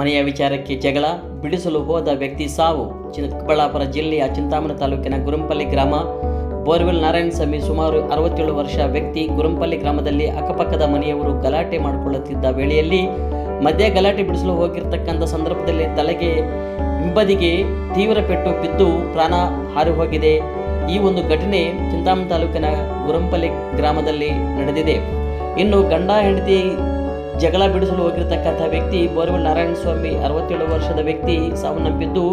ಮನೆಯ ವಿಚಾರಕ್ಕೆ ಜಗಳ ಬಿಡಿಸಲು ಹೋದ ವ್ಯಕ್ತಿ ಸಾವು. ಚಿಕ್ಕಬಳ್ಳಾಪುರ ಜಿಲ್ಲೆಯ ಚಿಂತಾಮಣಿ ತಾಲೂಕಿನ ಗುರಂಪಲ್ಲಿ ಗ್ರಾಮ. ಬೋರ್ವೆಲ್ ನಾರಾಯಣಸ್ವಾಮಿ ಸುಮಾರು 67 ವರ್ಷ ವ್ಯಕ್ತಿ ಗುರಂಪಲ್ಲಿ ಗ್ರಾಮದಲ್ಲಿ ಅಕ್ಕಪಕ್ಕದ ಮನೆಯವರು ಗಲಾಟೆ ಮಾಡಿಕೊಳ್ಳುತ್ತಿದ್ದ ವೇಳೆಯಲ್ಲಿ ಮಧ್ಯೆ ಗಲಾಟೆ ಬಿಡಿಸಲು ಹೋಗಿರ್ತಕ್ಕಂಥ ಸಂದರ್ಭದಲ್ಲಿ ತಲೆಗೆ ಹಿಂಬದಿಗೆ ತೀವ್ರ ಪೆಟ್ಟು ಬಿದ್ದು ಪ್ರಾಣ ಹಾರಿ ಹೋಗಿದೆ. ಈ ಒಂದು ಘಟನೆ ಚಿಂತಾಮಣಿ ತಾಲೂಕಿನ ಗುರಂಪಲ್ಲಿ ಗ್ರಾಮದಲ್ಲಿ ನಡೆದಿದೆ. ಇನ್ನು ಗಂಡ ಹೆಂಡತಿ ಜಗಳ ಬಿಡಿಸಲು ಹೋಗಿರ್ತಕ್ಕಂಥ ವ್ಯಕ್ತಿ ಬೋರ್ವೆಲ್ ನಾರಾಯಣಸ್ವಾಮಿ 67 ವರ್ಷದ ವ್ಯಕ್ತಿ ಸಾವನ್ನಪ್ಪಿದ್ದು,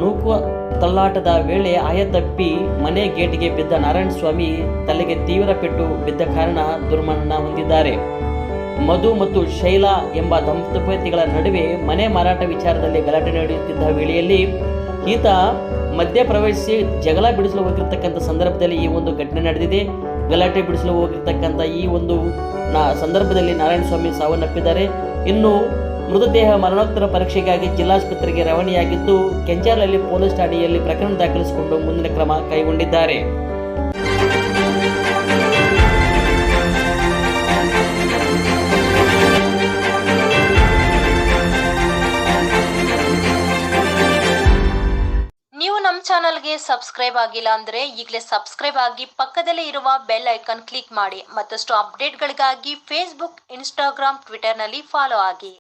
ನೂಕುವ ತಳ್ಳಾಟದ ವೇಳೆ ಆಯತಪ್ಪಿ ಮನೆ ಗೇಟಿಗೆ ಬಿದ್ದ ನಾರಾಯಣಸ್ವಾಮಿ ತಲೆಗೆ ತೀವ್ರ ಪೆಟ್ಟು ಬಿದ್ದ ಕಾರಣ ದುರ್ಮರಣ ಹೊಂದಿದ್ದಾರೆ. ಮಧು ಮತ್ತು ಶೈಲಾ ಎಂಬ ದಂಪತಿಗಳ ನಡುವೆ ಮನೆ ಮಾರಾಟ ವಿಚಾರದಲ್ಲಿ ಗಲಾಟೆ ನಡೆಯುತ್ತಿದ್ದ ವೇಳೆಯಲ್ಲಿ ಈತ ಮಧ್ಯ ಪ್ರವೇಶಿಸಿ ಜಗಳ ಬಿಡಿಸಲು ಹೋಗಿರ್ತಕ್ಕಂಥ ಸಂದರ್ಭದಲ್ಲಿ ಈ ಒಂದು ಘಟನೆ ನಡೆದಿದೆ. ಗಲಾಟೆ ಬಿಡಿಸಲು ಹೋಗಿರ್ತಕ್ಕಂಥ ಈ ಒಂದು ಸಂದರ್ಭದಲ್ಲಿ ನಾರಾಯಣಸ್ವಾಮಿ ಸಾವನ್ನಪ್ಪಿದ್ದಾರೆ. ಇನ್ನು ಮೃತದೇಹ ಮರಣೋತ್ತರ ಪರೀಕ್ಷೆಗಾಗಿ ಜಿಲ್ಲಾಸ್ಪತ್ರೆಗೆ ರವಾನೆಯಾಗಿದ್ದು, ಕೆಂಚಾಲಲ್ಲಿ ಪೊಲೀಸ್ ಠಾಣೆಯಲ್ಲಿ ಪ್ರಕರಣ ದಾಖಲಿಸಿಕೊಂಡು ಮುಂದಿನ ಕ್ರಮ ಕೈಗೊಂಡಿದ್ದಾರೆ. ನೀವು ನಮ್ಮ ಚಾನಲ್ಗೆ ಸಬ್ಸ್ಕ್ರೈಬ್ ಆಗಿಲ್ಲ ಅಂದ್ರೆ ಈಗಲೇ ಸಬ್ಸ್ಕ್ರೈಬ್ ಆಗಿ ಪಕ್ಕದಲ್ಲೇ ಇರುವ ಬೆಲ್ ಐಕಾನ್ ಕ್ಲಿಕ್ ಮಾಡಿ. ಮತ್ತಷ್ಟು ಅಪ್ಡೇಟ್ಗಳಿಗಾಗಿ ಫೇಸ್ಬುಕ್, ಇನ್ಸ್ಟಾಗ್ರಾಮ್, ಟ್ವಿಟರ್ನಲ್ಲಿ ಫಾಲೋ ಆಗಿ.